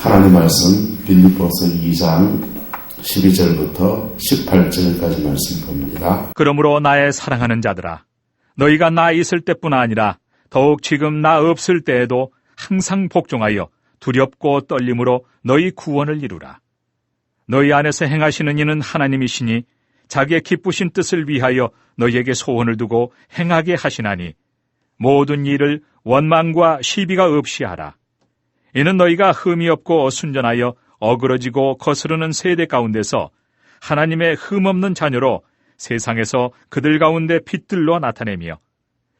하나님 말씀 빌립보서 2장 12절부터 18절까지 말씀 봅니다. 그러므로 나의 사랑하는 자들아, 너희가 나 있을 때뿐 아니라 더욱 지금 나 없을 때에도 항상 복종하여 두렵고 떨림으로 너희 구원을 이루라. 너희 안에서 행하시는 이는 하나님이시니 자기의 기쁘신 뜻을 위하여 너희에게 소원을 두고 행하게 하시나니 모든 일을 원망과 시비가 없이 하라. 이는 너희가 흠이 없고 순전하여 어그러지고 거스르는 세대 가운데서 하나님의 흠없는 자녀로 세상에서 그들 가운데 빛들로 나타내며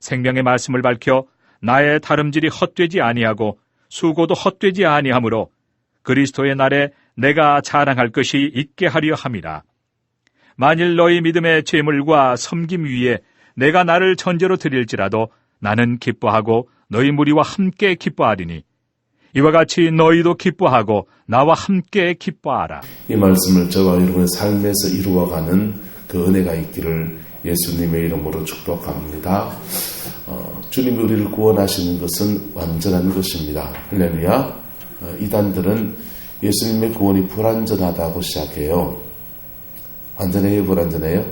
생명의 말씀을 밝혀 나의 다름질이 헛되지 아니하고 수고도 헛되지 아니하므로 그리스도의 날에 내가 자랑할 것이 있게 하려 함이라. 만일 너희 믿음의 제물과 섬김 위에 내가 나를 전제로 드릴지라도 나는 기뻐하고 너희 무리와 함께 기뻐하리니 이와 같이 너희도 기뻐하고 나와 함께 기뻐하라. 이 말씀을 저와 여러분의 삶에서 이루어가는 그 은혜가 있기를 예수님의 이름으로 축복합니다. 주님이 우리를 구원하시는 것은 완전한 것입니다. 할렐루야. 이단들은 예수님의 구원이 불완전하다고 시작해요. 완전해요? 불완전해요?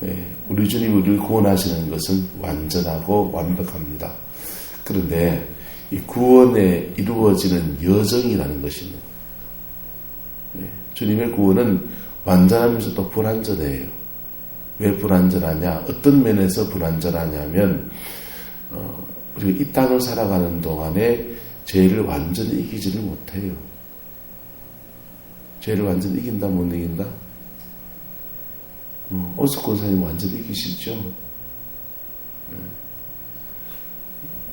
네, 우리 주님이 우리를 구원하시는 것은 완전하고 완벽합니다. 그런데 이 구원에 이루어지는 여정이라는 것입니다. 네, 주님의 구원은 완전하면서도 불완전해요. 왜 불완전하냐? 어떤 면에서 불완전하냐면 우리가 이 땅을 살아가는 동안에 죄를 완전히 이기지를 못해요. 죄를 완전히 이긴다 못 이긴다? 오스권사님 완전히 이기시죠?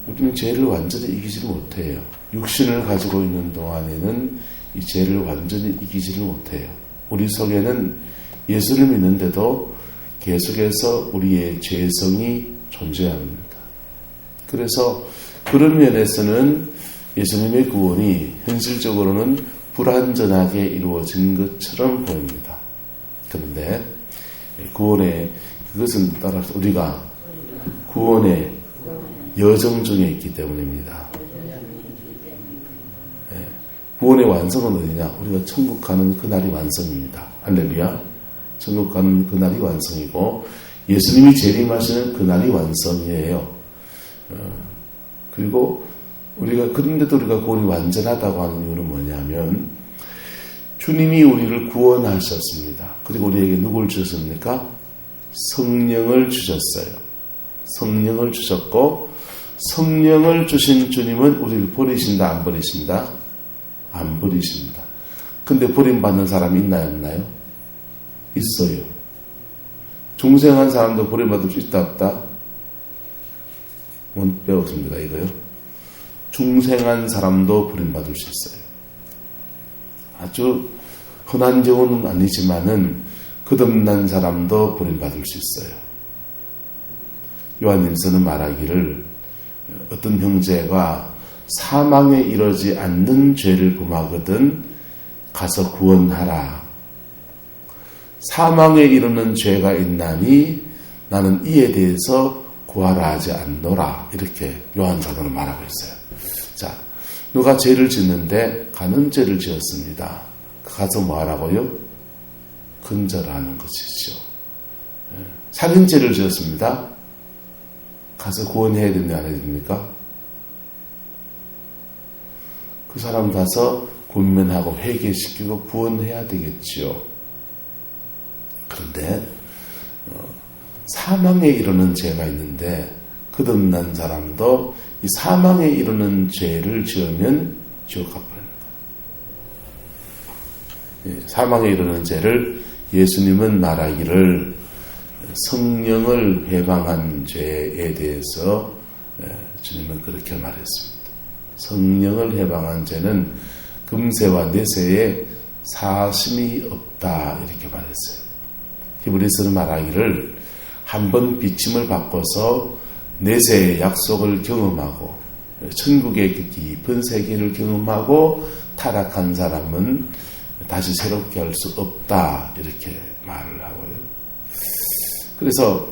우리는 죄를 완전히 이기지를 못해요. 육신을 가지고 있는 동안에는 이 죄를 완전히 이기지를 못해요. 우리 속에는 예수를 믿는데도 계속해서 우리의 죄성이 존재합니다. 그래서 그런 면에서는 예수님의 구원이 현실적으로는 불완전하게 이루어진 것처럼 보입니다. 그런데 구원의 그것은 따라서 우리가 구원의 여정 중에 있기 때문입니다. 구원의 완성은 어디냐? 우리가 천국 가는 그날이 완성입니다. 할렐루야. 천국 가는 그날이 완성이고 예수님이 재림하시는 그날이 완성이에요. 그리고 우리가 그런데도 우리가 구원이 완전하다고 하는 이유는 뭐냐면 주님이 우리를 구원하셨습니다. 그리고 우리에게 누굴 주셨습니까? 성령을 주셨어요. 성령을 주셨고 성령을 주신 주님은 우리를 버리신다 안 버리신다? 안 버리십니다. 근데 버림받는 사람이 있나요 없나요? 있어요. 중생한 사람도 버림받을 수 있다 없다? 못 배웠습니다 이거요. 중생한 사람도 버림받을 수 있어요. 아주 흔한 경우는 아니지만은 거듭난 사람도 버림받을 수 있어요. 요한일서는 말하기를 어떤 형제가 사망에 이르지 않는 죄를 범하거든 가서 구원하라. 사망에 이르는 죄가 있나니 나는 이에 대해서 구하라 하지 않노라. 이렇게 요한사도는 말하고 있어요. 자, 누가 죄를 짓는데 가는 죄를 지었습니다. 가서 뭐 하라고요? 근절하는 것이죠. 살인죄를 지었습니다. 가서 구원해야 됩니까? 안 해야 됩니까? 그 사람 가서 권면하고 회개시키고 구원해야 되겠지요. 그런데 사망에 이르는 죄가 있는데 거듭난 사람도 이 사망에 이르는 죄를 지으면 지옥 가버립니다. 사망에 이르는 죄를 예수님은 말하기를 성령을 회방한 죄에 대해서 주님은 그렇게 말했습니다. 성령을 회방한 죄는 금세와 내세에 사심이 없다 이렇게 말했어요. 히브리서는 말하기를 한번 비침을 바꿔서 내세의 약속을 경험하고 천국의 깊은 세계를 경험하고 타락한 사람은 다시 새롭게 할 수 없다 이렇게 말을 하고요. 그래서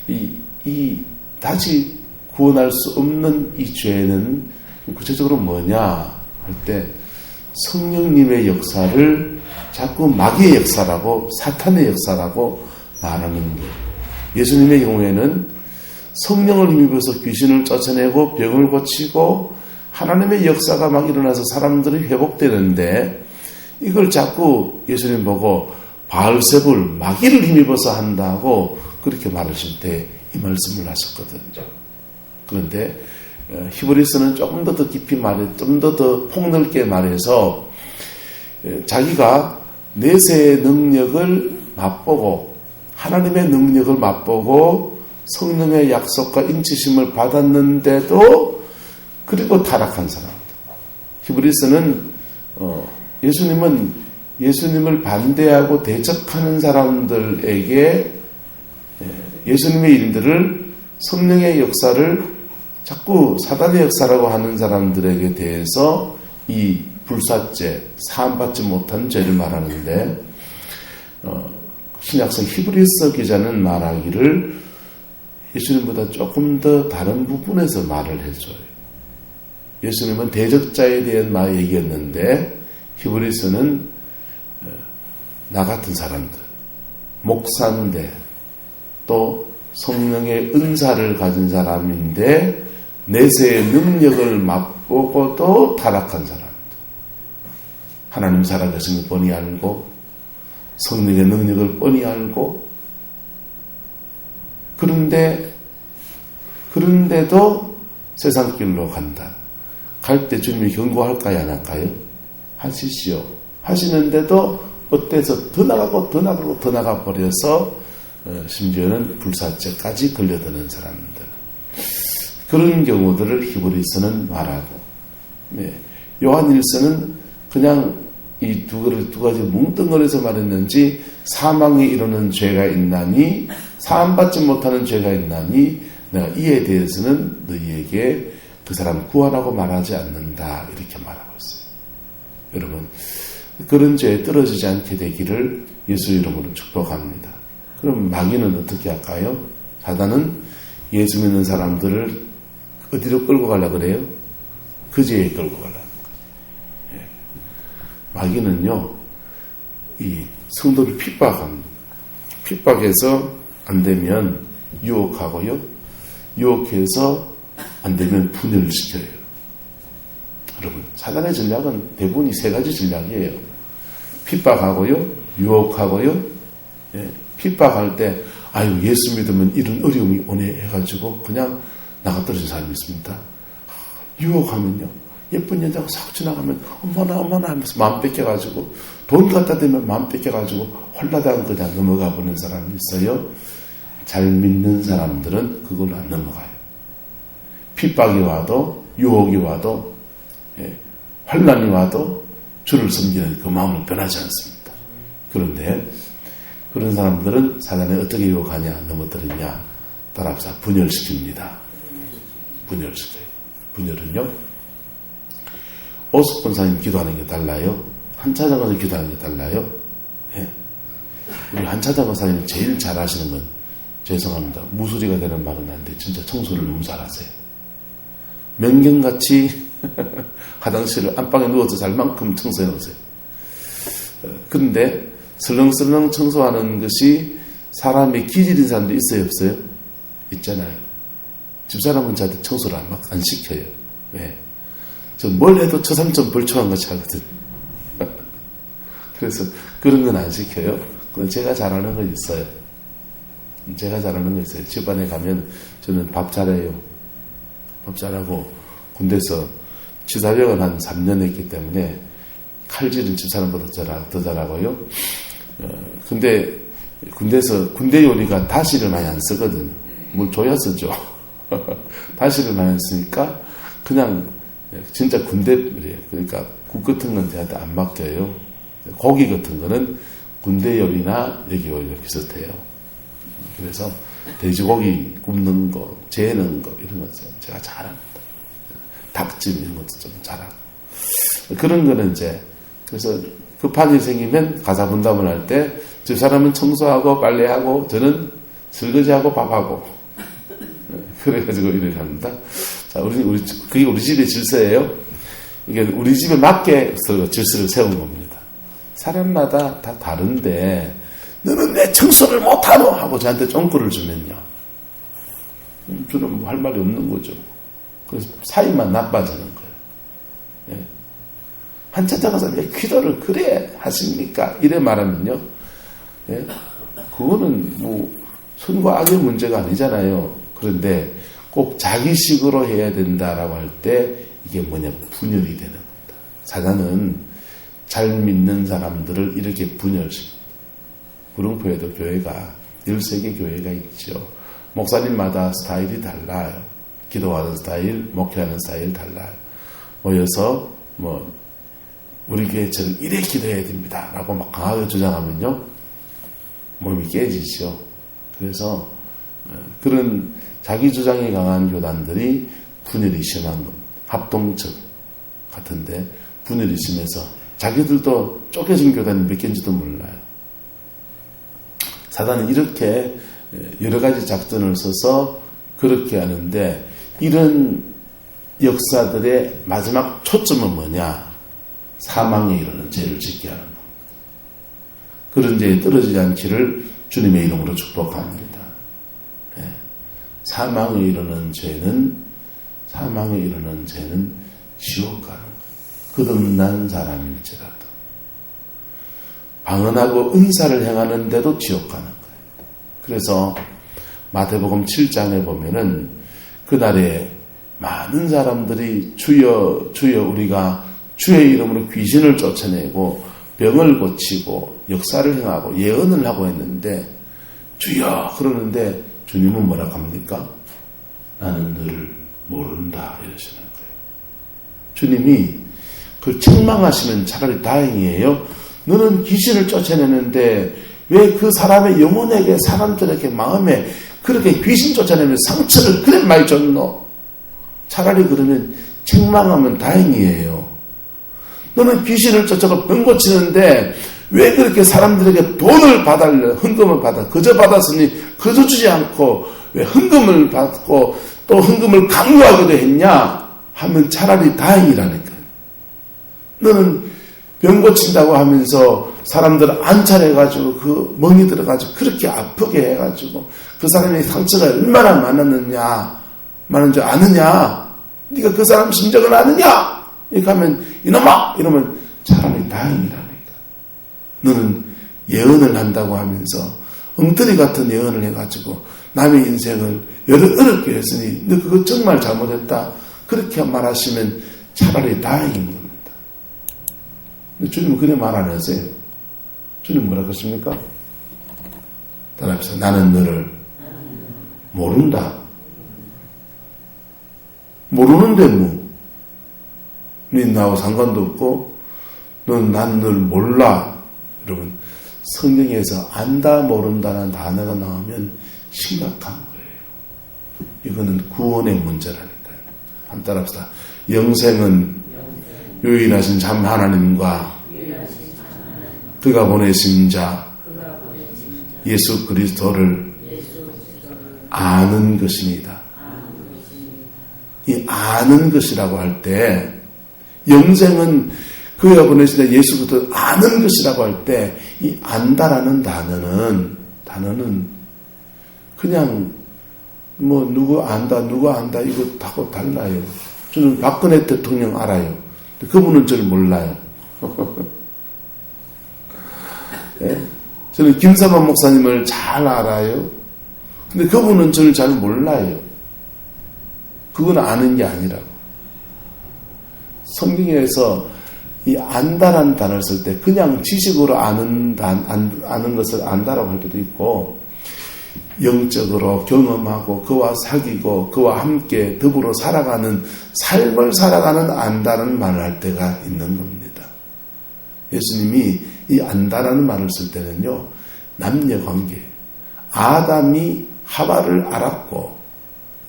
이 다시 구원할 수 없는 이 죄는 구체적으로 뭐냐 할 때 성령님의 역사를 자꾸 마귀의 역사라고 사탄의 역사라고 말하는 거예요. 예수님의 경우에는 성령을 힘입어서 귀신을 쫓아내고 병을 고치고 하나님의 역사가 막 일어나서 사람들이 회복되는데 이걸 자꾸 예수님 보고 바알세불 마귀를 힘입어서 한다고 그렇게 말하실 때 이 말씀을 하셨거든요. 그런데 히브리서는 조금 더 깊이 말해, 좀 더 폭넓게 말해서 자기가 내세의 능력을 맛보고 하나님의 능력을 맛보고 성령의 약속과 인치심을 받았는데도 그리고 타락한 사람들. 히브리서는 예수님은 예수님을 반대하고 대적하는 사람들에게 예수님의 일들을 성령의 역사를 자꾸 사단의 역사라고 하는 사람들에게 대해서 이 불사죄, 사함받지 못한 죄를 말하는데 신약성 히브리서 기자는 말하기를 예수님보다 조금 더 다른 부분에서 말을 해줘요. 예수님은 대적자에 대한 말 얘기했는데 히브리서는 나 같은 사람들, 목사인데 또 성령의 은사를 가진 사람인데 내세의 능력을 맛보고도 타락한 사람들. 하나님 살아계신 걸 뻔히 알고 성령의 능력을 뻔히 알고 그런데도 세상 길로 간다. 갈 때 주님이 경고할까요? 안 할까요? 하시시오. 하시는데도 어때서 더 나가 버려서 심지어는 불사죄까지 걸려드는 사람들. 그런 경우들을 히브리서는 말하고 요한일서는 그냥 이 두 가지 뭉뚱그려서 말했는지 사망에 이르는 죄가 있나니 사함받지 못하는 죄가 있나니 내가 이에 대해서는 너희에게 그 사람 구하라고 말하지 않는다 이렇게 말하고 있어요. 여러분 그런 죄에 떨어지지 않게 되기를 예수 이름으로 축복합니다. 그럼 마귀는 어떻게 할까요? 사단은 예수 믿는 사람들을 어디로 끌고 가려고 그래요? 그 죄에 끌고 가려고 거예요. 마귀는요 이 성도를 핍박합니다. 핍박해서 안 되면 유혹하고요. 유혹해서 안 되면 분열을 시켜요. 여러분 사단의 전략은 대부분이 세 가지 전략이에요. 핍박하고요. 유혹하고요. 핍박할 때 아유 예수 믿으면 이런 어려움이 오네 해가지고 그냥 나가떨어진 사람이 있습니다. 유혹하면요. 예쁜 여자가 싹 지나가면 어머나 하면서 마음 뺏겨가지고 돈 갖다 대면 마음 뺏겨가지고 홀라당 그냥 넘어가 버리는 사람이 있어요. 잘 믿는 사람들은 그걸 안 넘어가요. 핍박이 와도 유혹이 와도 환난이 와도 주를 섬기는 그 마음을 변하지 않습니다. 그런데 그런 사람들은 사단에 어떻게 유혹하냐 넘어뜨리냐 따라서 분열시킵니다. 분열시켜요. 분열은요 오숙 권사님 기도하는 게 달라요. 한차장 기도하는 게 달라요. 우리 한차장 권사님 제일 잘하시는 건 죄송합니다. 무수리가 되는 말은 안 돼. 진짜 청소를 너무 잘하세요. 명경같이 화장실을 안방에 누워서 잘 만큼 청소해 놓으세요. 그런데 설렁설렁 청소하는 것이 사람의 기질인 사람도 있어요, 없어요? 있잖아요. 집사람은 저한테 청소를 안 시켜요. 왜? 저 뭘 해도 처삼점 벌초한 것이 하거든. 그래서 그런 건 안 시켜요. 근데 제가 잘하는 건 있어요. 집안에 가면 저는 밥 잘해요. 밥 잘하고 군대에서 치사병을 한 3년 했기 때문에 칼질은 집사람보다 더 잘하고요. 근데 군대에서 군대 요리가 다시를 많이 안 쓰거든요. 뭘 줘야 쓰죠. 다시를 많이 안 쓰니까 그냥 진짜 군대 요리예요. 그러니까 국 같은 건 저한테 안 맡겨요. 고기 같은 거는 군대 요리나 여기 요리가 비슷해요. 그래서 돼지고기 굽는 거, 재는 거 이런 거 제가 잘합니다. 닭찜 이런 것도 좀 잘하고 그런 거는 이제 그래서 급한 일이 생기면 가사 분담을 할 때 집사람은 청소하고 빨래하고 저는 설거지하고 밥하고 그래가지고 일을 합니다. 자, 그게 우리 집의 질서예요. 이게 우리 집에 맞게 질서를 세운 겁니다. 사람마다 다 다른데 너는 내 청소를 못하노 하고 저한테 쫑꾸를 주면요, 저는 할 말이 없는 거죠. 그래서 사이만 나빠지는 거예요. 예. 한참 작아서 왜 기도를 그래 하십니까? 이래 말하면요, 예. 그거는 뭐 선과 악의 문제가 아니잖아요. 그런데 꼭 자기식으로 해야 된다라고 할 때 이게 뭐냐, 분열이 되는 겁니다. 사단은 잘 믿는 사람들을 이렇게 분열시킵니다. 구릉포에도 교회가 13개 교회가 있죠. 목사님마다 스타일이 달라요. 기도하는 스타일, 목회하는 스타일 달라요. 모여서 우리 교회처럼 이래 기도해야 됩니다 라고 막 강하게 주장하면요, 몸이 깨지죠. 그래서 그런 자기 주장이 강한 교단들이 분열이 심한 겁니다. 합동측 같은데 분열이 심해서 자기들도 쪼개진 교단이 몇 개인지도 몰라요. 사단은 이렇게 여러 가지 작전을 써서 그렇게 하는데, 이런 역사들의 마지막 초점은 뭐냐? 사망에 이르는 죄를 짓게 하는 겁니다. 그런 죄에 떨어지지 않기를 주님의 이름으로 축복합니다. 네. 사망에 이르는 죄는 지옥 가는 거예요. 거듭난 사람일지라도. 방언하고 은사를 행하는데도 지옥 가는 거예요. 그래서 마태복음 7장에 보면은 그날에 많은 사람들이 주여 주여 우리가 주의 이름으로 귀신을 쫓아내고 병을 고치고 역사를 행하고 예언을 하고 했는데, 주여 그러는데 주님은 뭐라고 합니까? 나는 너를 모른다 이러시는 거예요. 주님이 그걸 책망하시면 차라리 다행이에요. 너는 귀신을 쫓아내는데 왜 그 사람의 영혼에게, 사람들에게 마음에 그렇게 귀신 쫓아내면서 상처를 그래 많이 줬노? 차라리 그러면 책망하면 다행이에요. 너는 귀신을 쫓아가 병 고치는데 왜 그렇게 사람들에게 돈을 받아려, 헌금을 받아, 그저 받았으니 그저 주지 않고 왜 헌금을 받고 또 헌금을 강요하기도 했냐 하면 차라리 다행이라니까요. 너는 병 고친다고 하면서 사람들 안찰해가지고 그 멍이 들어가지고 그렇게 아프게 해가지고 그 사람의 상처가 얼마나 많은 줄 아느냐? 네가 그 사람 심정을 아느냐? 이렇게 하면 이놈아! 이러면 차라리 다행이라니까. 너는 예언을 한다고 하면서 엉터리 같은 예언을 해가지고 남의 인생을 어렵게 했으니 너 그거 정말 잘못했다. 그렇게 말하시면 차라리 다행인 겁니다. 근데 주님은 그래 말 안 하세요. 주님 뭐라 그러십니까? 따라합시다. 나는 너를 모른다. 모르는데 뭐. 네 나하고 상관도 없고 난 널 몰라. 여러분, 성경에서 안다 모른다는 단어가 나오면 심각한 거예요. 이거는 구원의 문제라니까요. 한번 따라합시다. 영생은 유일하신 참 하나님과 그가 보내신 자 예수 그리스도를 아는 것입니다. 이 아는 것이라고 할 때, 영생은 그가 보내신 자 예수 그리스도를 아는 것이라고 할 때, 이 안다라는 단어는 그냥 뭐 누구 안다 이거 하고 달라요. 저는 박근혜 대통령 알아요. 그분은 저를 몰라요. 네? 저는 김사만 목사님을 잘 알아요. 근데 그분은 저를 잘 몰라요. 그건 아는 게 아니라고. 성경에서 이 안다라는 단어를 쓸 때 그냥 지식으로 아는 것을 안다라고 할 때도 있고, 영적으로 경험하고 그와 사귀고 그와 함께 더불어 살아가는 삶을 살아가는 안다는 말을 할 때가 있는 겁니다. 예수님이 이 안다라는 말을 쓸 때는요, 남녀관계, 아담이 하와를 알았고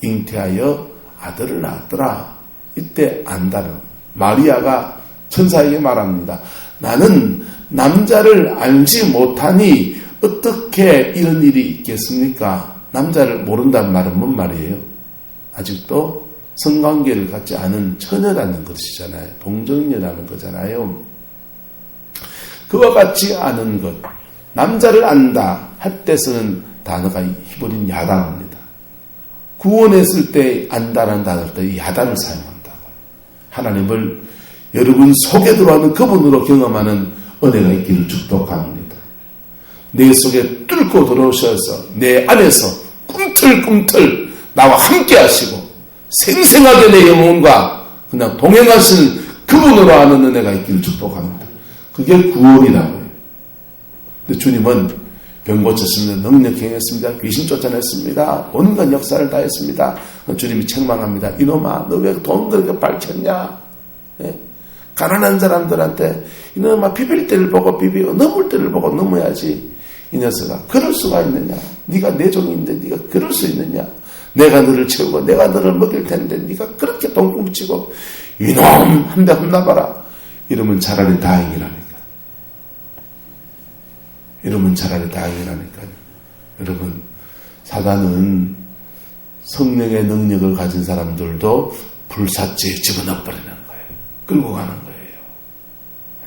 잉태하여 아들을 낳았더라. 이때 안다는, 마리아가 천사에게 말합니다. 나는 남자를 알지 못하니 어떻게 이런 일이 있겠습니까? 남자를 모른다는 말은 뭔 말이에요? 아직도 성관계를 갖지 않은 처녀라는 것이잖아요. 동정녀라는 거잖아요. 그와 같지 않은 것, 남자를 안다 할 때 쓰는 단어가 히브리인 야단입니다. 구원했을 때 안다라는 단어를 때 야단을 사용한다고. 하나님을 여러분 속에 들어가는 그분으로 경험하는 은혜가 있기를 축복합니다. 내 속에 뚫고 들어오셔서 내 안에서 꿈틀꿈틀 나와 함께 하시고 생생하게 내 영혼과 그냥 동행하시는 그분으로 아는 은혜가 있기를 축복합니다. 그게 구원이라고요. 근데 주님은 병 고쳤습니다. 능력 행했습니다. 귀신 쫓아냈습니다. 온갖 역사를 다 했습니다. 주님이 책망합니다. 이놈아, 너 왜 돈 그렇게 밝혔냐? 예? 가난한 사람들한테 이놈아 비빌 때를 보고 비비고 넘을 때를 보고 넘어야지. 이 녀석아, 그럴 수가 있느냐? 네가 내 종인데 네가 그럴 수 있느냐? 내가 너를 채우고 내가 너를 먹일 텐데 네가 그렇게 돈 훔치고 이놈 한 대 혼나봐라. 이러면 차라리 다행이라니까. 이러면 차라리 다행이라니까요. 여러분, 사단은 성령의 능력을 가진 사람들도 불사죄에 집어넣어버리는 거예요. 끌고 가는 거예요.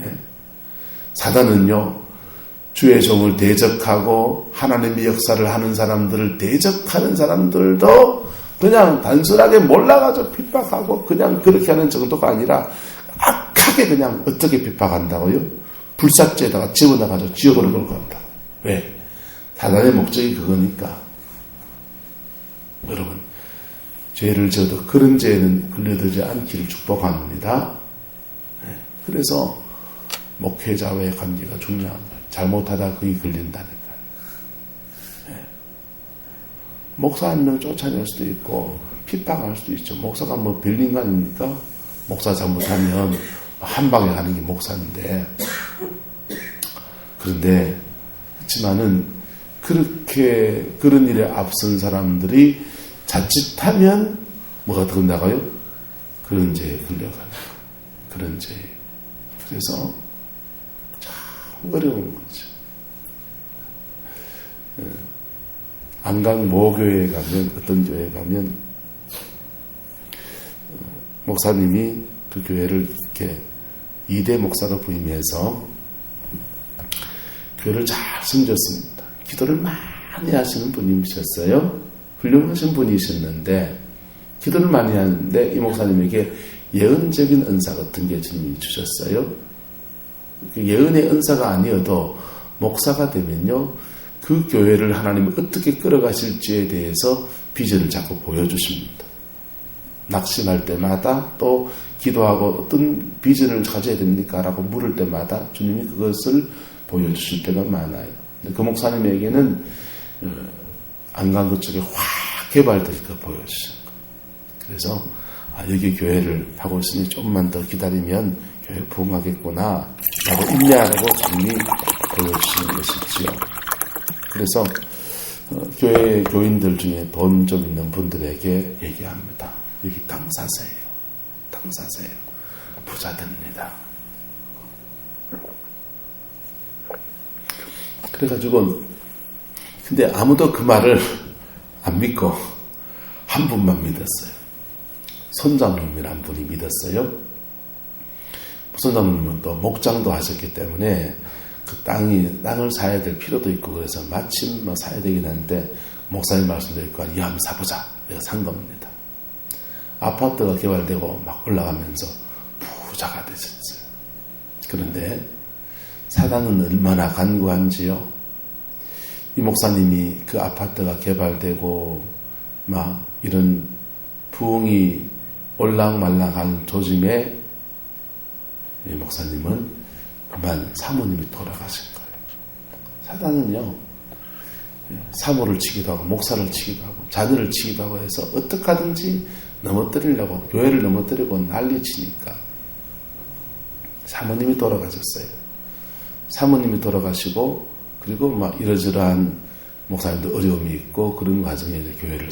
예? 사단은요, 주의 종을 대적하고 하나님의 역사를 하는 사람들을 대적하는 사람들도 그냥 단순하게 몰라가지고 핍박하고 그냥 그렇게 하는 정도가 아니라 악하게 그냥 어떻게 핍박한다고요? 불사죄에다가 집어넣어가지고 지옥으로 끌고 간다. 왜? 사단의 목적이 그거니까. 여러분, 죄를 져도 그런 죄에는 걸려들지 않기를 축복합니다. 그래서 목회자와의 관계가 중요한 거예요. 잘못하다 그게 걸린다니까요. 목사 한 명 쫓아낼 수도 있고 핍박할 수도 있죠. 목사가 뭐 별린 거 아닙니까? 목사 잘못하면 한 방에 가는 게 목사인데. 그런데 그렇지만은 그렇게 그런 일에 앞선 사람들이 자칫하면 뭐가 더 나가요? 그런 죄에 걸려가는 그런 죄. 그래서 참 어려운 거죠. 안강 모교회에 가면 어떤 교회에 가면 목사님이 그 교회를 이렇게 2대 목사로 부임해서 교회를 잘 섬겼습니다. 기도를 많이 하시는 분이셨어요. 훌륭하신 분이셨는데 기도를 많이 하는데 이 목사님에게 예언적인 은사 같은 게 주님이 주셨어요. 예언의 은사가 아니어도 목사가 되면요, 그 교회를 하나님이 어떻게 끌어가실지에 대해서 비전을 자꾸 보여주십니다. 낙심할 때마다 또 기도하고 어떤 비전을 가져야 됩니까? 라고 물을 때마다 주님이 그것을 보여주실 때가 많아요. 그 목사님에게는 안강 그쪽에 확 개발되니까 보여주신 거예요. 그래서 여기 교회를 하고 있으니 조금만 더 기다리면 교회 부흥하겠구나 라고 인내하라고 주님이 보여주시는 것이지요. 그래서 교회 교인들 중에 돈 좀 있는 분들에게 얘기합니다. 여기 땅 사세요. 땅 사세요. 부자 됩니다. 그래가지고 근데 아무도 그 말을 안 믿고 한 분만 믿었어요. 선장님이란 분이 믿었어요. 선장님은 또 목장도 하셨기 때문에 그 땅을 사야 될 필요도 있고 그래서 마침 뭐 사야 되긴 하는데 목사님 말씀드리니까 이 한번 사보자. 그래서 산 겁니다. 아파트가 개발되고 막 올라가면서 부자가 되셨어요. 그런데 사단은 얼마나 간구한지요. 이 목사님이 그 아파트가 개발되고 막 이런 부흥이 올랑말랑한 조짐에 이 목사님은 그만 사모님이 돌아가신 거예요. 사단은요, 사모를 치기도 하고 목사를 치기도 하고 자녀를 치기도 하고 해서 어떻게 하든지 넘어뜨리려고 교회를 넘어뜨리고 난리치니까 사모님이 돌아가셨어요. 사모님이 돌아가시고 그리고 막 이러저러한 목사님도 어려움이 있고 그런 과정에 이제 교회를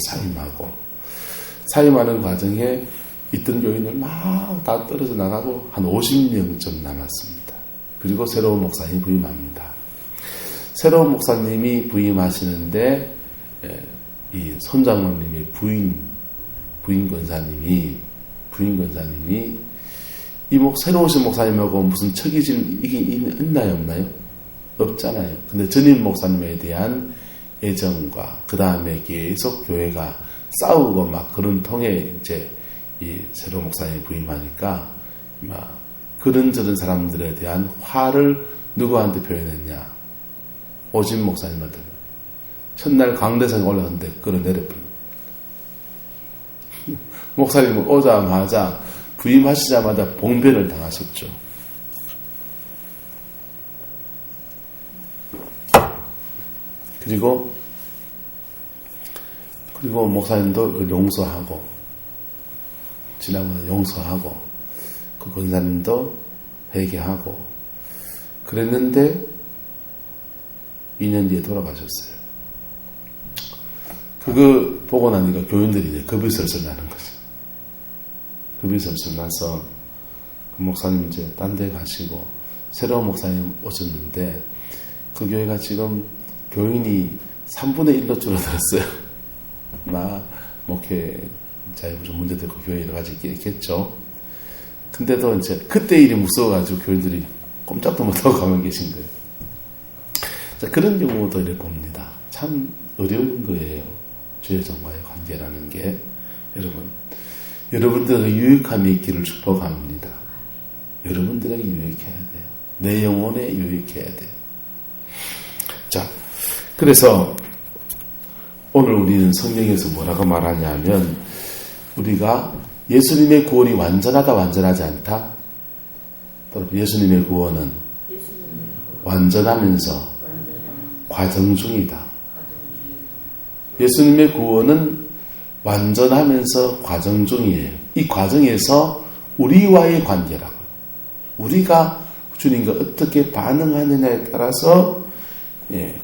사임하는 과정에 있던 교인들 막 다 떨어져 나가고 한 50명쯤 남았습니다. 그리고 새로운 목사님이 부임합니다. 새로운 목사님이 부임하시는데 이 손장로님의 부인 부인 권사님이 새로 오신 목사님하고 무슨 척이진 이게 있나요, 없나요? 없잖아요. 근데 전임 목사님에 대한 애정과 그 다음에 계속 교회가 싸우고 막 그런 통에 이제 이 새로 목사님이 부임하니까 막 그런저런 사람들에 대한 화를 누구한테 표현했냐? 오진 목사님한테. 첫날 강대상에 올라갔는데 끌어내려버린. 목사님은 오자마자 부임하시자마자 봉변을 당하셨죠. 그리고 목사님도 용서하고 지난번에 용서하고 그 권사님도 회개하고 그랬는데 2년 뒤에 돌아가셨어요. 그거 보고 나니까 교인들이 이제 겁이 설설 나는 거죠. 겁이 설설 나서 그 목사님 이제 딴 데 가시고 새로운 목사님 오셨는데 그 교회가 지금 교인이 3분의 1로 줄어들었어요. 막 목회자의 무슨 문제도 있고 교회 여러 가지 있겠죠. 근데도 이제 그때 일이 무서워가지고 교인들이 꼼짝도 못하고 가만히 계신 거예요. 자, 그런 경우도 이렇게 봅니다. 참 어려운 거예요. 죄정과의 관계라는 게. 여러분들에게 유익함이 있기를 축복합니다. 여러분들에게 유익해야 돼요. 내 영혼에 유익해야 돼요. 자, 그래서 오늘 우리는 성경에서 뭐라고 말하냐면 우리가 예수님의 구원이 완전하다 완전하지 않다. 예수님의 구원은 완전하면서 과정 중이다. 예수님의 구원은 완전하면서 과정 중이에요. 이 과정에서 우리와의 관계라고요. 우리가 주님과 어떻게 반응하느냐에 따라서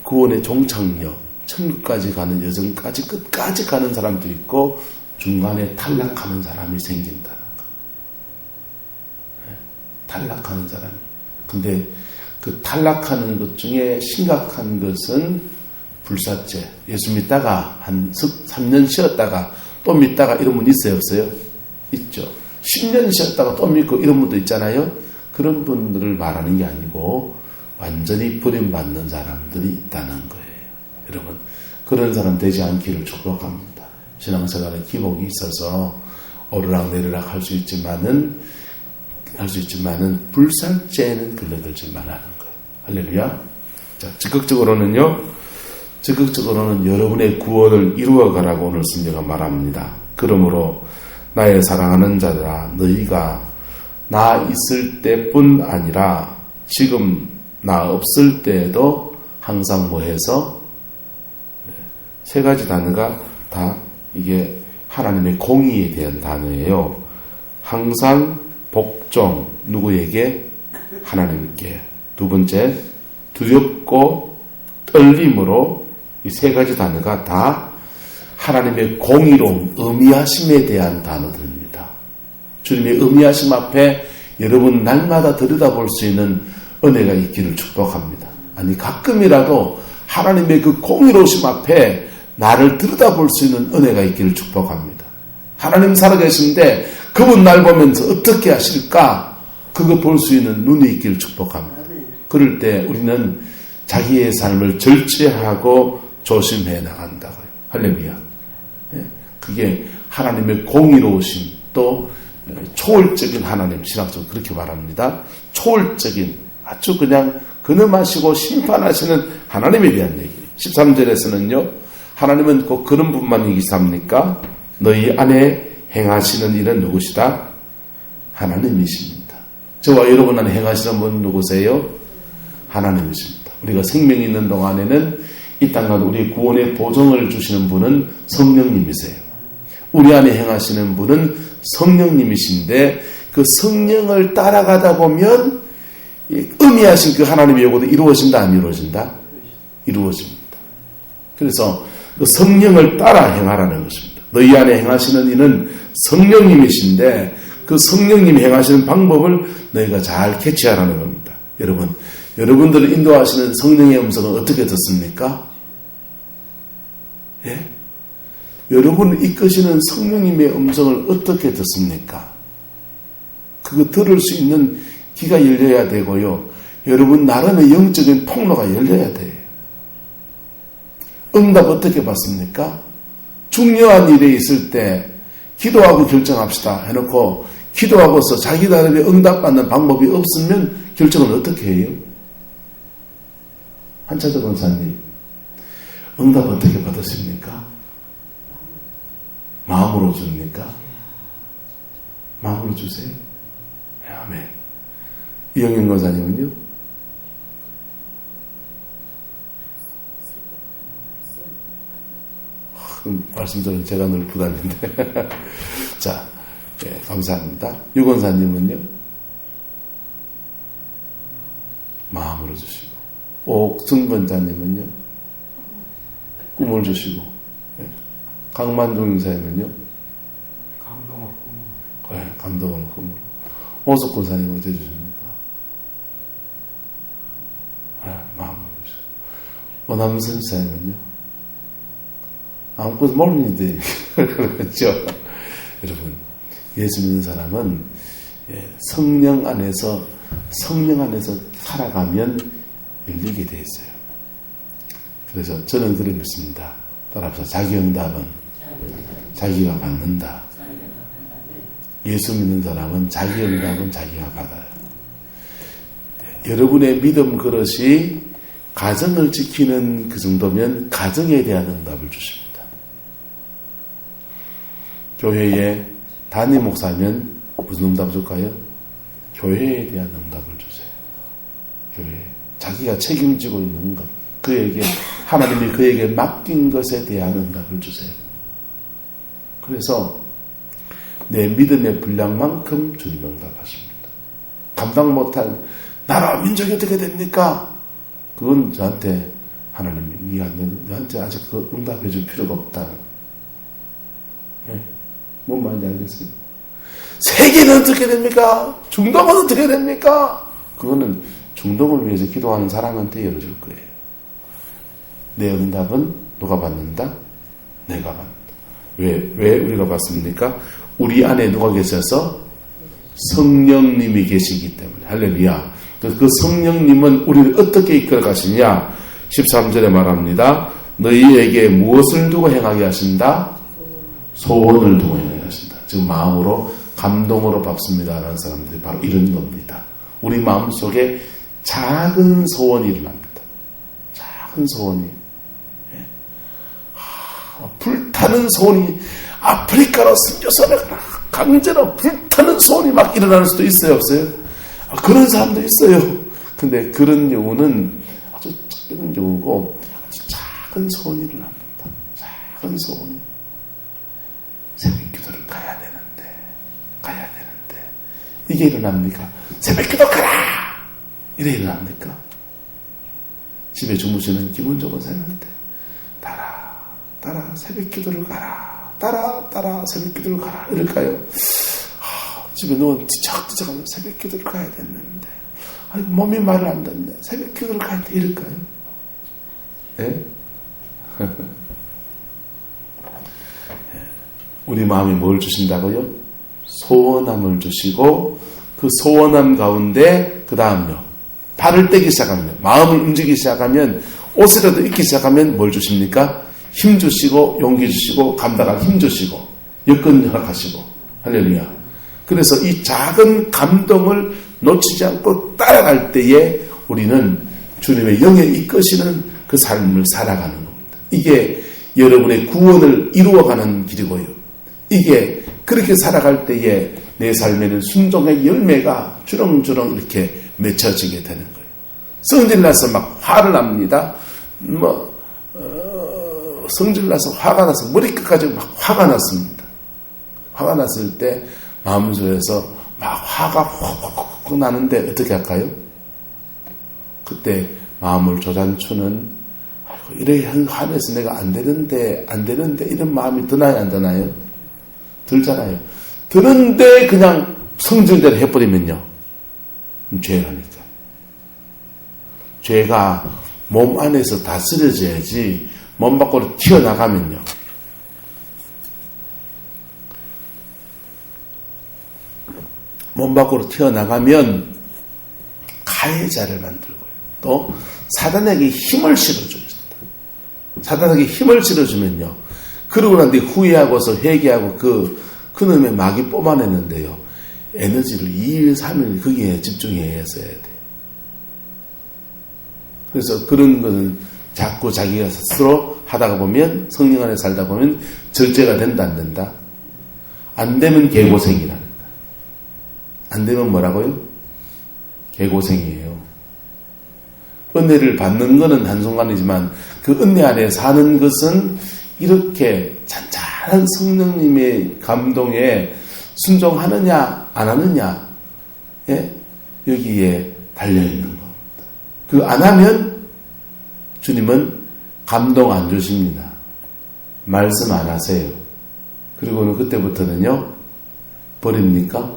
구원의 종착역, 천국까지 가는 여정까지 끝까지 가는 사람도 있고 중간에 탈락하는 사람이 생긴다는 거. 탈락하는 사람이. 근데 그 탈락하는 것 중에 심각한 것은 불사죄. 예수 믿다가 한 3년 쉬었다가 또 믿다가 이런 분 있어요, 없어요? 있죠. 10년 쉬었다가 또 믿고 이런 분도 있잖아요. 그런 분들을 말하는 게 아니고 완전히 버림받는 사람들이 있다는 거예요. 여러분, 그런 사람 되지 않기를 축복합니다. 신앙생활에 기복이 있어서 오르락내리락 할 수 있지만은 불살죄에는 걸려들지 말라는 거예요. 할렐루야. 자, 적극적으로는 여러분의 구원을 이루어가라고 오늘 성경은 말합니다. 그러므로 나의 사랑하는 자들아, 너희가 나 있을 때뿐 아니라 지금 나 없을 때에도 항상 뭐해서 세 가지 단어가 다 이게 하나님의 공의에 대한 단어예요. 항상 복종, 누구에게? 하나님께. 두 번째, 두렵고 떨림으로 이 세 가지 단어가 다 하나님의 공의로움, 의미하심에 대한 단어들입니다. 주님의 의미하심 앞에 여러분 날마다 들여다볼 수 있는 은혜가 있기를 축복합니다. 아니 가끔이라도 하나님의 그 공의로우심 앞에 나를 들여다볼 수 있는 은혜가 있기를 축복합니다. 하나님 살아계신데 그분 날 보면서 어떻게 하실까? 그거 볼 수 있는 눈이 있기를 축복합니다. 그럴 때 우리는 자기의 삶을 절제하고 조심해 나간다고요. 할렐루야. 그게 하나님의 공의로우심, 또 초월적인 하나님, 신학적으로 그렇게 말합니다. 초월적인, 아주 그냥 근엄하시고 심판하시는 하나님에 대한 얘기. 13절에서는요, 하나님은 꼭 그런 분만 얘기합니까? 너희 안에 행하시는 일은 누구시다? 하나님이십니다. 저와 여러분 안에 행하시는 분 누구세요? 하나님이십니다. 우리가 생명이 있는 동안에는 이 땅과 우리 구원의 보증을 주시는 분은 성령님이세요. 우리 안에 행하시는 분은 성령님이신데 그 성령을 따라가다 보면 의미하신 그 하나님의 요구도 이루어진다, 안 이루어진다? 이루어집니다. 그래서 그 성령을 따라 행하라는 것입니다. 너희 안에 행하시는 이는 성령님이신데 그 성령님이 행하시는 방법을 너희가 잘 캐치하라는 겁니다. 여러분들을 인도하시는 성령의 음성은 어떻게 듣습니까? 예? 여러분을 이끄시는 성령님의 음성을 어떻게 듣습니까? 그거 들을 수 있는 귀가 열려야 되고요. 여러분 나름의 영적인 통로가 열려야 돼요. 응답 어떻게 받습니까? 중요한 일에 있을 때 기도하고 결정합시다 해놓고 기도하고서 자기 나름의 응답받는 방법이 없으면 결정을 어떻게 해요? 한차적 권사님, 응답 어떻게 받으십니까? 마음으로 줍니까? 마음으로 주세요. 아멘. 이영현 권사님은요? 말씀드리면 제가 늘 부담인데. 자, 네, 감사합니다. 유 권사님은요? 마음으로 주시고. 옥승 권사님은요? 꿈을 주시고. 네. 강만종 인사님은요? 감동을 꿈으로. 오석 권사님은 어떻게 주십니까? 마음으로 주시고. 원암선 사님은요? 아무것도 모르는데. 그렇죠? 여러분, 예수 믿는 사람은 성령 안에서 살아가면 열리게 돼 있어요. 그래서 저는 그런 믿습니다. 따라서 자기 응답은 자기가 받는다. 예수 믿는 사람은 자기 응답은 자기가 받아요. 여러분의 믿음 그릇이 가정을 지키는 그 정도면 가정에 대한 응답을 주십니다. 교회에 담임 목사면 무슨 응답 줄까요? 교회에 대한 응답을 주세요. 교회. 자기가 책임지고 있는 것. 하나님이 그에게 맡긴 것에 대한 응답을 주세요. 그래서 내 믿음의 분량만큼 주님 응답하십니다. 감당 못한 나라 민족이 어떻게 됩니까? 그건 저한테 하나님이 너한테 아직 그 응답해 줄 필요가 없다. 네. 뭔 말인지 알겠어요? 세계는 어떻게 됩니까? 중동은 어떻게 됩니까? 그거는 중동을 위해서 기도하는 사람한테 열어줄 거예요. 내 응답은 누가 받는다? 내가 받는다. 왜 우리가 받습니까? 우리 안에 누가 계셔서? 성령님이 계시기 때문에. 할렐루야. 그 성령님은 우리를 어떻게 이끌어 가시냐? 13절에 말합니다. 너희에게 무엇을 두고 행하게 하신다? 소원을 두고 행하게 하신다. 지금 마음으로 감동으로 받습니다라는 사람들이 바로 이런 겁니다. 우리 마음속에 작은 소원이 일어납니다. 작은 소원이. 불타는 소원이 아프리카로 선교사를 강제로 불타는 소원이 막 일어날 수도 있어요, 없어요? 그런 사람도 있어요. 근데 그런 경우는 아주 작은 경우고 아주 작은 소원이 일어납니다. 작은 소원이. 새벽 기도를 가야 되는데 이게 일어납니까? 새벽 기도 가라! 이래 일어납니까? 집에 주무시는 기본적으로 생각인데 따라 새벽 기도를 가라. 따라 새벽 기도를 가라. 이럴까요? 집에 누워 뒤척뒤척하면 새벽 기도를 가야 됐는데 몸이 말을 안 듣네. 새벽 기도를 가야 돼. 이럴까요? 예? 우리 마음이 뭘 주신다고요? 소원함을 주시고 그 소원함 가운데 그 다음요. 발을 떼기 시작하면 마음을 움직이기 시작하면 옷이라도 입기 시작하면 뭘 주십니까? 힘 주시고 용기 주시고 감당할 힘 주시고 여건 허락하시고 할렐루야. 그래서 이 작은 감동을 놓치지 않고 따라갈 때에 우리는 주님의 영에 이끄시는 그 삶을 살아가는 겁니다. 이게 여러분의 구원을 이루어가는 길이고요. 이게 그렇게 살아갈 때에 내 삶에는 순종의 열매가 주렁주렁 이렇게 맺혀지게 되는 거예요. 성질나서 막 화를 납니다. 성질나서 화가 나서 머리끝까지 막 화가 났습니다. 화가 났을 때 마음속에서 막 화가 확 나는데 어떻게 할까요? 그때 마음을 조잔추는 이래 화내서 내가 안 되는데 이런 마음이 드나요 안 드나요? 들잖아요. 드는데 그냥 성질대로 해버리면요. 죄라니까. 죄가 몸 안에서 다스려져야지 몸 밖으로 튀어나가면요. 몸 밖으로 튀어나가면 가해자를 만들고요. 또 사단에게 힘을 실어줍니다. 사단에게 힘을 실어주면요. 그러고 난 뒤 후회하고서 회개하고 그놈의 마귀 뽑아내는데요. 에너지를 2일, 3일 거기에 집중해야 돼요. 그래서 그런 것은 자꾸 자기가 스스로 하다가 보면 성령 안에 살다 보면 절제가 된다 안 된다? 안 되면 개고생이라는 거야. 안 되면 뭐라고요? 개고생이에요. 은혜를 받는 것은 한순간이지만 그 은혜 안에 사는 것은 이렇게 잔잔한 성령님의 감동에 순종하느냐 안 하느냐 여기에 달려있는 겁니다. 그 안 하면 주님은 감동 안 주십니다. 말씀 안 하세요. 그리고는 그때부터는요 버립니까?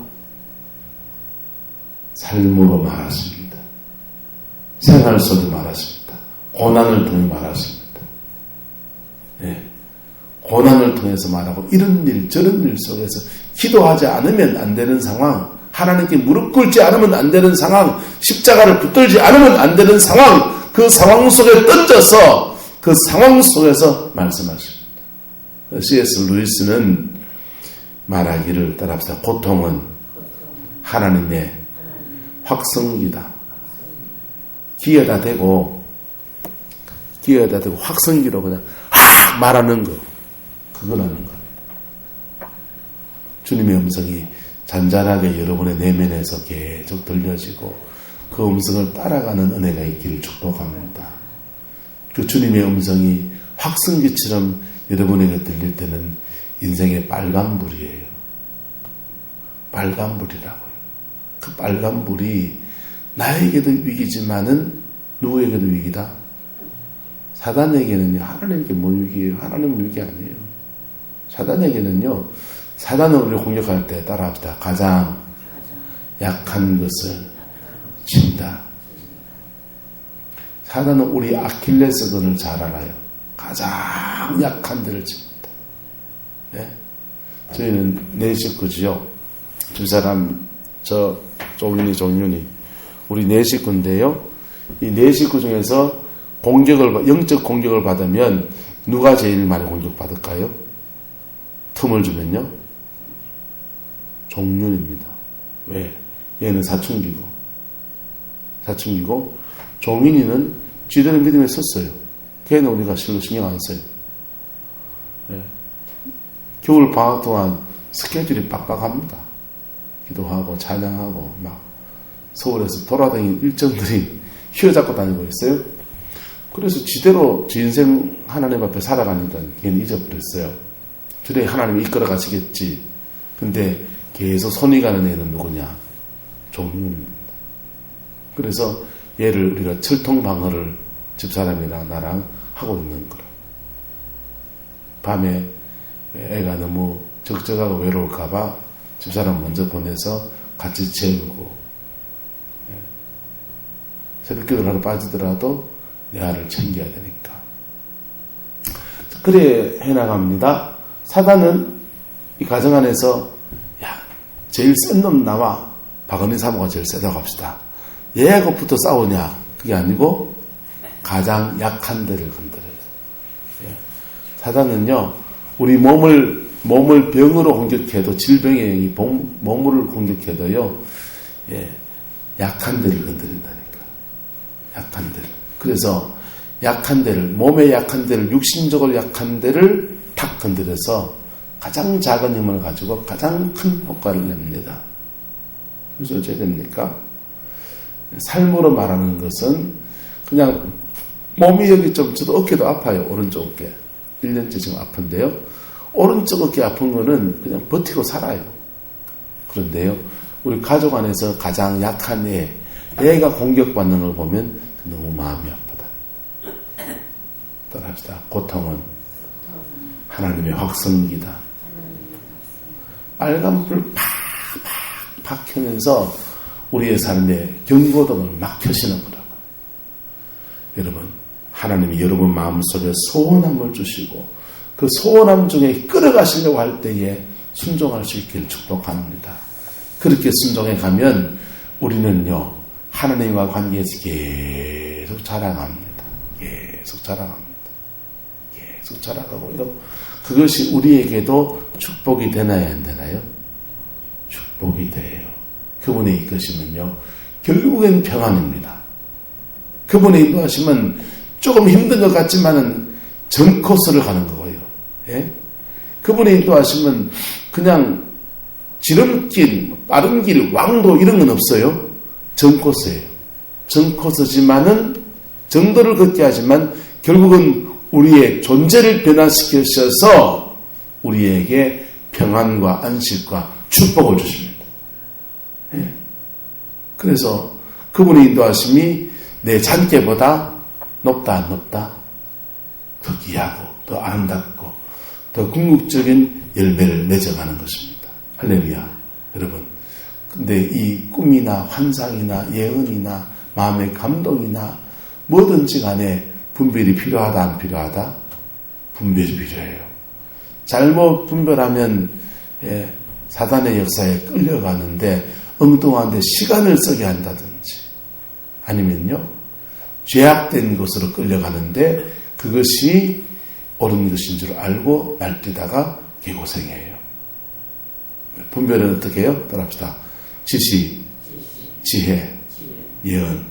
삶으로 말하십니다. 생활 속에 말하십니다. 고난을 통해 말하십니다. 고난을 통해서 말하고 이런 일 저런 일 속에서 기도하지 않으면 안 되는 상황, 하나님께 무릎 꿇지 않으면 안 되는 상황, 십자가를 붙들지 않으면 안 되는 상황, 그 상황 속에 던져서 그 상황 속에서 말씀하십니다. C.S. 루이스는 말하기를 따라합시다. 고통은 하나님의 확성기다. 기회다 대고 확성기로 그냥 말하는 거, 그거라는 거예요. 주님의 음성이 잔잔하게 여러분의 내면에서 계속 들려지고 그 음성을 따라가는 은혜가 있기를 축복합니다. 그 주님의 음성이 확성기처럼 여러분에게 들릴 때는 인생의 빨간불이에요. 빨간불이라고요. 그 빨간불이 나에게도 위기지만은 누구에게도 위기다? 사단에게는요, 하나님께 뭐 위기예요? 하나님은 위기 아니에요. 사단에게는요, 사단은 우리를 공격할 때 따라합시다. 가장 약한 것을 친다. 사단은 우리 아킬레스건을 잘 알아요. 가장 약한 데를 칩니다. 네? 저희는 네 식구지요. 두 사람, 종윤이, 우리 네 식구인데요. 이 네 식구 중에서 영적 공격을 받으면 누가 제일 많이 공격받을까요? 틈을 주면요. 종윤입니다. 왜? 얘는 사춘기고 종윤이는 쥐들의 믿음에 섰어요. 걔는 우리가 실로 신경 안 써요. 네. 겨울 방학 동안 스케줄이 빡빡합니다. 기도하고 찬양하고 막 서울에서 돌아다니는 일정들이 휘어잡고 다니고 있어요. 그래서 지대로 지 인생 하나님 앞에 살아가니까 걔는 잊어버렸어요. 그래 하나님이 이끌어 가시겠지. 근데 계속 손이 가는 애는 누구냐? 종윤입니다. 그래서 얘를 우리가 철통방어를 집사람이랑 나랑 하고 있는 거라. 밤에 애가 너무 적적하고 외로울까봐 집사람 먼저 보내서 같이 재우고, 새벽기도를 하러 빠지더라도 내 아를 챙겨야 되니까. 그래 해나갑니다. 사단은 이 가정 안에서 제일 센 놈 나와. 박은희 사모가 제일 세다고 합시다. 얘하고 붙어 싸우냐? 그게 아니고 가장 약한 데를 건드려요. 사단은요, 우리 몸을 병으로 공격해도, 질병의 영이 몸을 공격해도요, 약한 데를 건드린다니까. 약한 데를. 그래서 약한 데를, 몸의 약한 데를, 육신적으로 약한 데를 탁 건드려서 가장 작은 힘을 가지고 가장 큰 효과를 냅니다. 그래서 어찌 됩니까? 삶으로 말하는 것은 그냥 몸이 여기 좀, 저도 어깨도 아파요. 오른쪽 어깨. 1년째 지금 아픈데요. 오른쪽 어깨 아픈 거는 그냥 버티고 살아요. 그런데요, 우리 가족 안에서 가장 약한 애가 공격받는 걸 보면 너무 마음이 아프다. 따라합시다. 고통은 하나님의 확성기다. 빨간불 팍팍 켜면서 우리의 삶에 경고등을 막 켜시는 거라고. 여러분, 하나님이 여러분 마음속에 소원함을 주시고 그 소원함 중에 끌어가시려고 할 때에 순종할 수 있기를 축복합니다. 그렇게 순종해 가면 우리는요, 하나님과 관계에서 계속 자라갑니다. 계속 자라갑니다. 계속 자라가고요. 그것이 우리에게도 축복이 되나요, 안 되나요? 축복이 돼요. 그분의 이끄시면요, 결국엔 평안입니다. 그분의 인도하시면 조금 힘든 것 같지만은 전 코스를 가는 거예요. 예? 그분의 인도하시면 그냥 지름길, 빠른 길, 왕도 이런 건 없어요. 전 코스예요. 전 코스지만은 정도를 걷게 하지만 결국은 우리의 존재를 변화시키셔서 우리에게 평안과 안식과 축복을 주십니다. 예? 그래서 그분의 인도하심이 내 잔깨보다 높다 안 높다? 더 귀하고 더 아름답고 더 궁극적인 열매를 맺어가는 것입니다. 할렐루야. 여러분, 근데 이 꿈이나 환상이나 예언이나 마음의 감동이나 뭐든지 간에 분별이 필요하다 안 필요하다? 분별이 필요해요. 잘못 분별하면 사단의 역사에 끌려가는데 엉뚱한데 시간을 쓰게 한다든지 아니면요, 죄악된 것으로 끌려가는데 그것이 옳은 것인 줄 알고 날뛰다가 개고생해요. 분별은 어떻게 해요? 따라합시다. 지시, 지혜, 예언.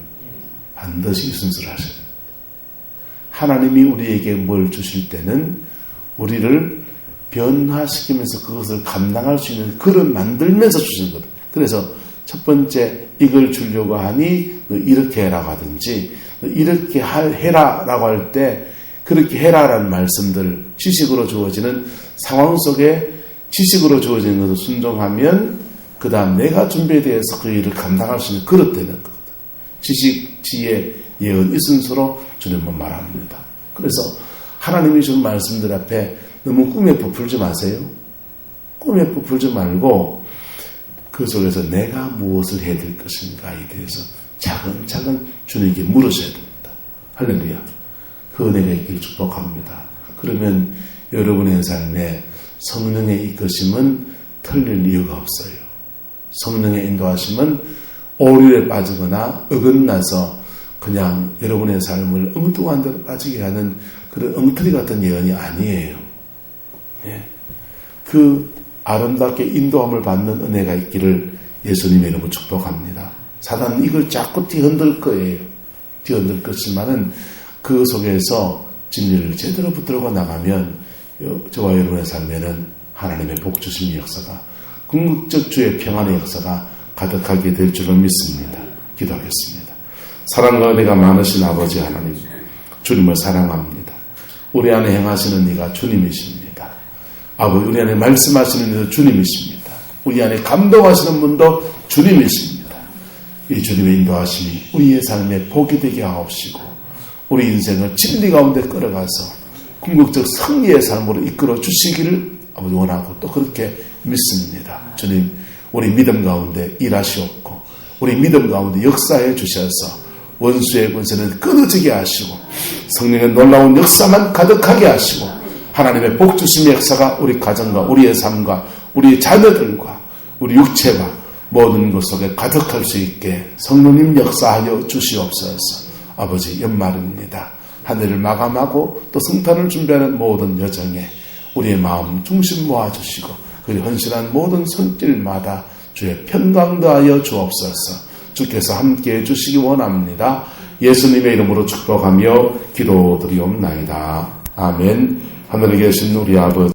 반드시 순서를 하셔야 됩니다. 하나님이 우리에게 뭘 주실 때는 우리를 변화시키면서 그것을 감당할 수 있는 글을 만들면서 주시는 거예요. 그래서 첫 번째 이걸 주려고 하니 이렇게 해라고 하든지 이렇게 해라라고 할 때 그렇게 해라라는 말씀들, 지식으로 주어지는 상황 속에 지식으로 주어지는 것을 순종하면 그 다음 내가 준비되어서 그 일을 감당할 수 있는 그릇 되는 거거든. 지식, 지혜, 예언 이 순서로 주님은 말합니다. 그래서 하나님이 준 말씀들 앞에 너무 꿈에 부풀지 마세요. 꿈에 부풀지 말고 그 속에서 내가 무엇을 해야 될 것인가에 대해서 차근차근 주님께 물으셔야 됩니다. 할렐루야. 그 은혜가 있길 축복합니다. 그러면 여러분의 삶에 성령의 이끄심은 틀릴 이유가 없어요. 성령의 인도하심은 오류에 빠지거나 어긋나서 그냥 여러분의 삶을 엉뚱한 데로 빠지게 하는 그런 엉터리 같은 예언이 아니에요. 예. 그 아름답게 인도함을 받는 은혜가 있기를 예수님의 이름으로 축복합니다. 사단은 이걸 자꾸 뒤흔들 거예요. 뒤흔들 것이지만은 그 속에서 진리를 제대로 붙들고 나가면 저와 여러분의 삶에는 하나님의 복주심의 역사가, 궁극적 주의 평안의 역사가 가득하게 될 줄을 믿습니다. 기도하겠습니다. 사랑과 은혜가 많으신 아버지 하나님, 주님을 사랑합니다. 우리 안에 행하시는 이가 주님이십니다. 아버지, 우리 안에 말씀하시는 이도 주님이십니다. 우리 안에 감동하시는 분도 주님이십니다. 이 주님의 인도하심이 우리의 삶에 복이 되게 하옵시고 우리 인생을 진리 가운데 끌어가서 궁극적 승리의 삶으로 이끌어 주시기를 아버지 원하고 또 그렇게 믿습니다. 주님, 우리 믿음 가운데 일하시옵고 우리 믿음 가운데 역사해 주셔서 원수의 권세는 끊어지게 하시고 성령의 놀라운 역사만 가득하게 하시고 하나님의 복주심의 역사가 우리 가정과 우리의 삶과 우리의 자녀들과 우리 육체와 모든 것 속에 가득할 수 있게 성령님 역사하여 주시옵소서. 아버지, 연말입니다. 한 해를 마감하고 또 성탄을 준비하는 모든 여정에 우리의 마음 중심 모아주시고 그리고 헌신한 모든 손길마다 주의 평강 더하여 주옵소서. 주께서 함께해 주시기 원합니다. 예수님의 이름으로 축복하며 기도드리옵나이다. 아멘. 하늘에 계신 우리 아버지,